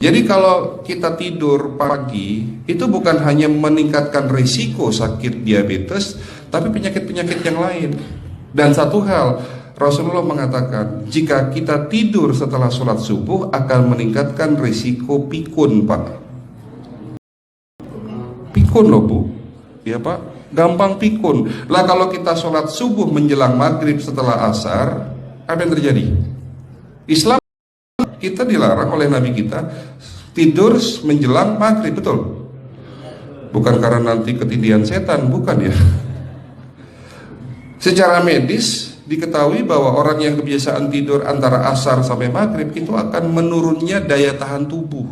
Jadi kalau kita tidur pagi, itu bukan hanya meningkatkan risiko sakit diabetes, tapi penyakit-penyakit yang lain. Dan satu hal, Rasulullah mengatakan, jika kita tidur setelah sholat subuh akan meningkatkan risiko pikun, Pak. Pikun loh, Bu. Ya, Pak. Gampang pikun. Lah kalau kita sholat subuh menjelang maghrib setelah asar, apa yang terjadi? Islam kita dilarang oleh Nabi kita tidur menjelang maghrib, betul? Bukan karena nanti ketindihan setan, bukan ya. Secara medis diketahui bahwa orang yang kebiasaan tidur antara asar sampai maghrib itu akan menurunnya daya tahan tubuh.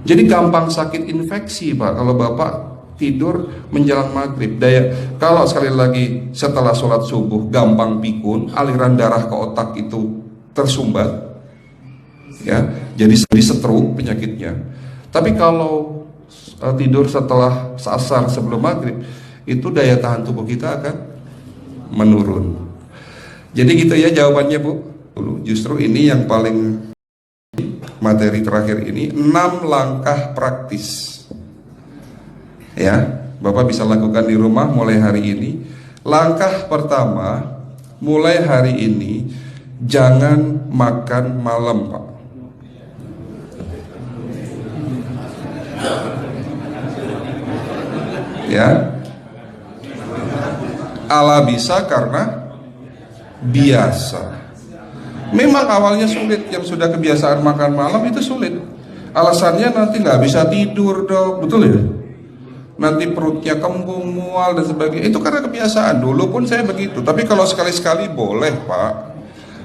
Jadi gampang sakit infeksi, Pak, kalau Bapak tidur menjelang maghrib. Kalau sekali lagi setelah sholat subuh gampang pikun, aliran darah ke otak itu tersumbat. Ya, jadi stroke penyakitnya. Tapi kalau tidur setelah asar sebelum maghrib, itu daya tahan tubuh kita akan menurun. Jadi gitu ya jawabannya, Bu. Justru ini yang paling materi terakhir ini 6 langkah praktis. Ya, Bapak bisa lakukan di rumah mulai hari ini. Langkah pertama, mulai hari ini jangan makan malam, Pak. Ya, ala bisa karena biasa. Memang awalnya sulit, yang sudah kebiasaan makan malam itu sulit. Alasannya nanti nggak bisa tidur, Dok, betul ya? Nanti perutnya kembung, mual dan sebagainya. Itu karena kebiasaan. Dulu pun saya begitu. Tapi kalau sekali-sekali boleh, Pak.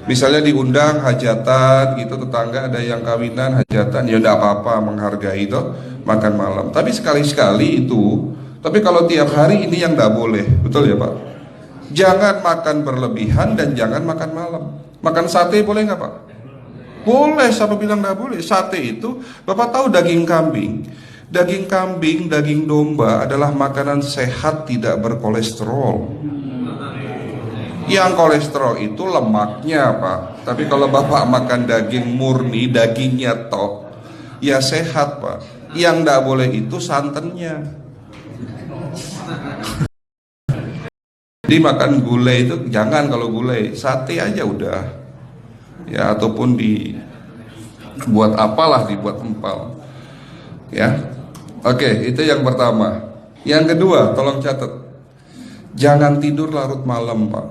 Misalnya diundang hajatan gitu, tetangga ada yang kawinan hajatan, ya enggak apa-apa, menghargai itu makan malam. Tapi sekali-sekali itu. Tapi kalau tiap hari ini yang enggak boleh, betul ya, Pak? Jangan makan berlebihan dan jangan makan malam. Makan sate boleh nggak, Pak? Boleh, siapa bilang nggak boleh? Sate itu, Bapak tahu daging kambing. Daging kambing, daging domba adalah makanan sehat, tidak berkolesterol. Yang kolesterol itu lemaknya, Pak. Tapi kalau Bapak makan daging murni, dagingnya tok, ya sehat, Pak. Yang nggak boleh itu santannya. Jadi makan gulai itu jangan, kalau gulai sate aja udah. Ya, ataupun dibuat apalah, dibuat empal. Ya. Oke, itu yang pertama. Yang kedua, tolong catat. Jangan tidur larut malam, Pak.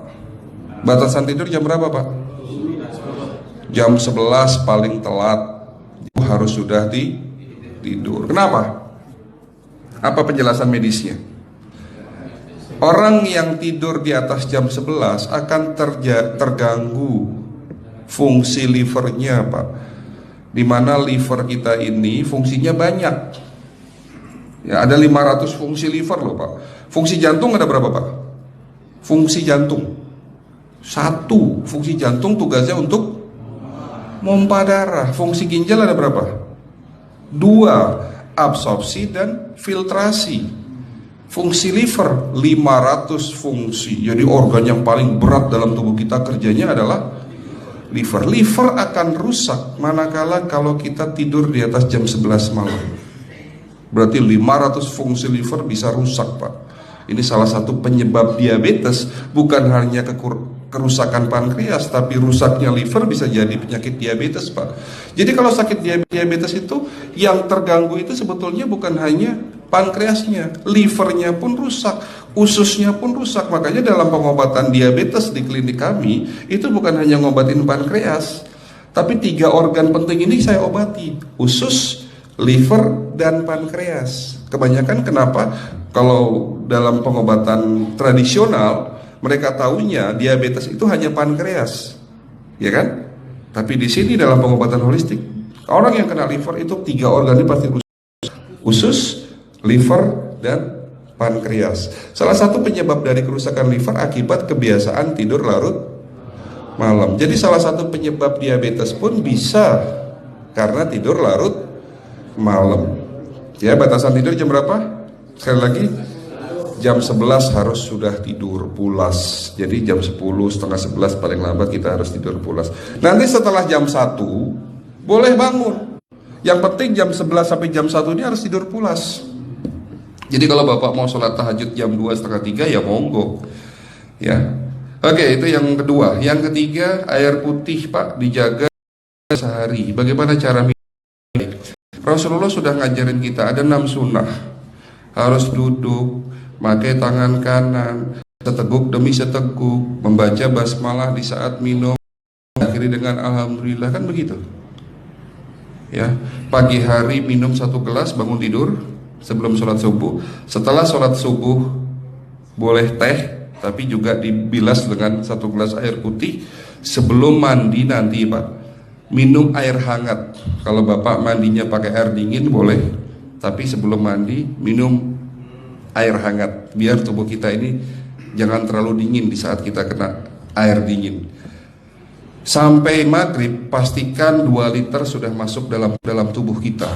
Batasan tidur jam berapa, Pak? Jam 11 paling telat. Harus sudah tidur. Kenapa? Apa penjelasan medisnya? Orang yang tidur di atas jam 11 akan terganggu fungsi livernya, Pak. Dimana liver kita ini fungsinya banyak. Ya, ada 500 fungsi liver loh, Pak. Fungsi jantung ada berapa, Pak? Fungsi jantung 1. Fungsi jantung tugasnya untuk mompa darah. Fungsi ginjal ada berapa? 2. Absorpsi dan filtrasi. Fungsi liver 500 fungsi. Jadi organ yang paling berat dalam tubuh kita kerjanya adalah liver. Liver akan rusak manakala kalau kita tidur di atas jam 11 malam. Berarti 500 fungsi liver bisa rusak, Pak. Ini salah satu penyebab diabetes. Bukan hanya kerusakan pankreas, tapi rusaknya liver bisa jadi penyakit diabetes, Pak. Jadi kalau sakit diabetes itu yang terganggu itu sebetulnya bukan hanya pankreasnya, livernya pun rusak, ususnya pun rusak. Makanya dalam pengobatan diabetes di klinik kami itu bukan hanya ngobatin pankreas, tapi 3 organ penting ini saya obati: usus, liver, dan pankreas. Kebanyakan kenapa? Kalau dalam pengobatan tradisional mereka tahunya diabetes itu hanya pankreas, ya kan? Tapi di sini dalam pengobatan holistik, orang yang kena liver itu 3 organ ini pasti rusak: usus, liver, dan pankreas. Salah satu penyebab dari kerusakan liver akibat kebiasaan tidur larut malam. Jadi salah satu penyebab diabetes pun bisa karena tidur larut malam. Ya, batasan tidur jam berapa? Sekali lagi, jam 11 harus sudah tidur pulas. Jadi jam 10, setengah 11 paling lambat kita harus tidur pulas. Nanti setelah jam 1 boleh bangun. Yang penting jam 11 sampai jam 1 ini harus tidur pulas. Jadi kalau Bapak mau sholat tahajud jam 2 setengah 3 ya monggo. Ya. Oke, itu yang kedua. Yang ketiga, air putih Pak dijaga sehari. Bagaimana cara minum? Rasulullah sudah ngajarin kita ada 6 sunnah. Harus duduk, pakai tangan kanan, seteguk demi seteguk, membaca basmalah di saat minum, akhiri dengan alhamdulillah, kan begitu. Ya, pagi hari minum 1 gelas bangun tidur sebelum sholat subuh. Setelah sholat subuh boleh teh, tapi juga dibilas dengan 1 gelas air putih. Sebelum mandi nanti Pak, minum air hangat. Kalau Bapak mandinya pakai air dingin boleh, tapi sebelum mandi minum air hangat, biar tubuh kita ini jangan terlalu dingin di saat kita kena air dingin. Sampai maghrib pastikan 2 liter sudah masuk dalam tubuh kita.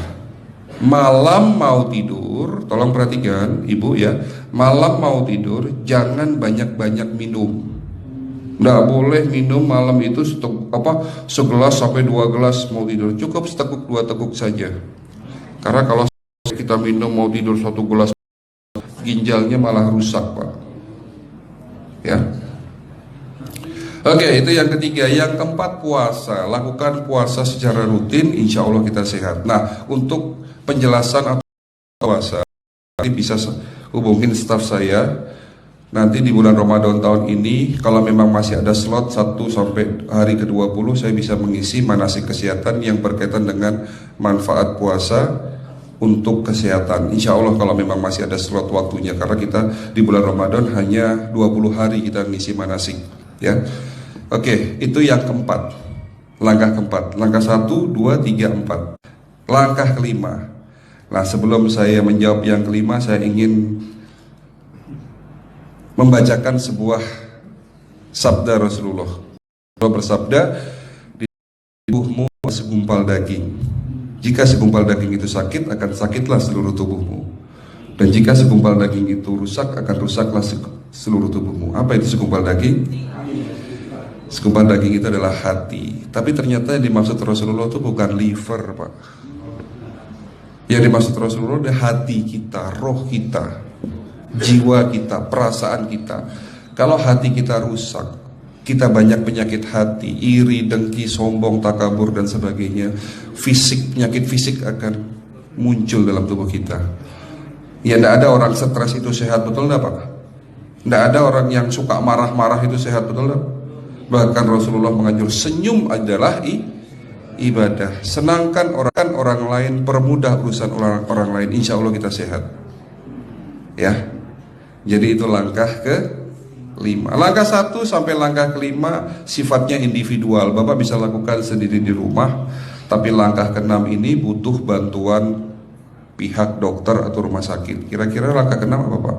Malam mau tidur, tolong perhatikan Ibu ya, malam mau tidur jangan banyak-banyak minum. Nggak boleh minum malam itu segelas sampai 2 gelas mau tidur. Cukup seteguk 2 teguk saja. Karena kalau kita minum mau tidur 1 gelas, ginjalnya malah rusak Pak. Ya. Oke, itu yang ketiga. Yang keempat, puasa. Lakukan puasa secara rutin, insya Allah kita sehat. Nah, untuk penjelasan atau puasa, nanti bisa hubungin staf saya. Nanti di bulan Ramadan tahun ini, kalau memang masih ada slot 1 sampai hari ke-20, saya bisa mengisi manasik kesehatan yang berkaitan dengan manfaat puasa untuk kesehatan. Insya Allah kalau memang masih ada slot waktunya, karena kita di bulan Ramadan hanya 20 hari kita ngisi manasik. Ya, oke, itu yang keempat. Langkah keempat. Langkah 1, 2, 3, 4. Langkah kelima. Nah, sebelum saya menjawab yang kelima, saya ingin membacakan sebuah sabda Rasulullah. Rasulullah bersabda, di tubuhmu segumpal daging. Jika segumpal daging itu sakit, akan sakitlah seluruh tubuhmu. Dan jika segumpal daging itu rusak, akan rusaklah seluruh tubuhmu. Apa itu segumpal daging? Segumpal daging itu adalah hati. Tapi ternyata yang dimaksud Rasulullah itu bukan liver Pak. Yang dimaksud Rasulullah adalah hati kita, roh kita, jiwa kita, perasaan kita. Kalau hati kita rusak, kita banyak penyakit hati, iri, dengki, sombong, takabur dan sebagainya. Penyakit fisik akan muncul dalam tubuh kita. Ya, tidak ada orang stres itu sehat, betul tidak Pak? Tidak ada orang yang suka marah-marah itu sehat, betul tidak? Bahkan Rasulullah menganjur senyum adalah ibadah. Senangkan orang lain, permudah urusan orang lain, insya Allah kita sehat. Ya, jadi itu langkah ke-5. Langkah 1 sampai langkah ke-5 sifatnya individual. Bapak bisa lakukan sendiri di rumah. Tapi langkah ke-6 ini butuh bantuan pihak dokter atau rumah sakit. Kira-kira langkah ke-6 apa Pak?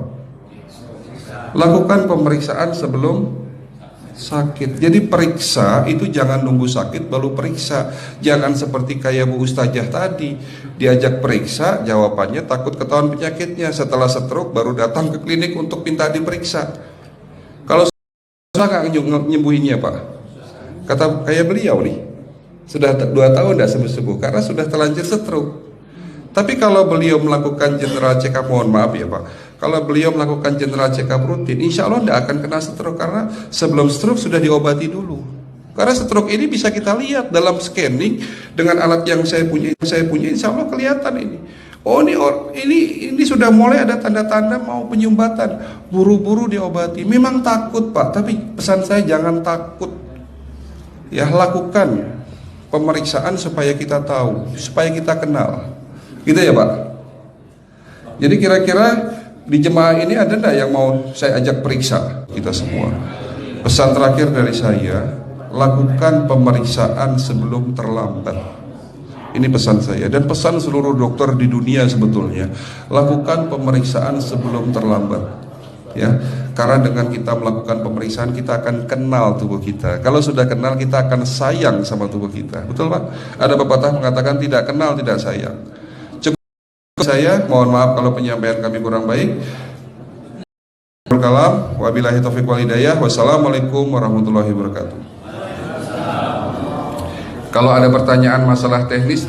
Lakukan pemeriksaan sebelum sakit. Jadi periksa itu jangan nunggu sakit baru periksa. Jangan seperti kayak Bu Ustazah tadi, diajak periksa, jawabannya takut ketahuan penyakitnya. Setelah stroke baru datang ke klinik untuk minta diperiksa. Kalau susah nggak nyembuhinnya Pak? Kata kayak beliau nih, sudah 2 tahun tidak sembuh-sembuh karena sudah terlanjur stroke. Tapi kalau beliau melakukan general check up, mohon maaf ya Pak, kalau beliau melakukan general check up rutin, insya Allah tidak akan kena stroke, karena sebelum stroke sudah diobati dulu. Karena stroke ini bisa kita lihat dalam scanning dengan alat yang saya punya, insya Allah kelihatan ini. Oh ini sudah mulai ada tanda-tanda mau penyumbatan, buru-buru diobati. Memang takut Pak, tapi pesan saya jangan takut. Ya, lakukan pemeriksaan supaya kita tahu, supaya kita kenal. Gitu ya Pak. Jadi kira-kira di jemaah ini ada enggak yang mau saya ajak periksa kita semua? Pesan terakhir dari saya, lakukan pemeriksaan sebelum terlambat. Ini pesan saya dan pesan seluruh dokter di dunia sebetulnya. Lakukan pemeriksaan sebelum terlambat. Ya, karena dengan kita melakukan pemeriksaan kita akan kenal tubuh kita. Kalau sudah kenal kita akan sayang sama tubuh kita. Betul Pak? Ada pepatah mengatakan tidak kenal tidak sayang. Saya mohon maaf kalau penyampaian kami kurang baik. Kalam, wabillahi taufiq wal hidayah. Wassalamualaikum warahmatullahi wabarakatuh. Kalau ada pertanyaan masalah teknis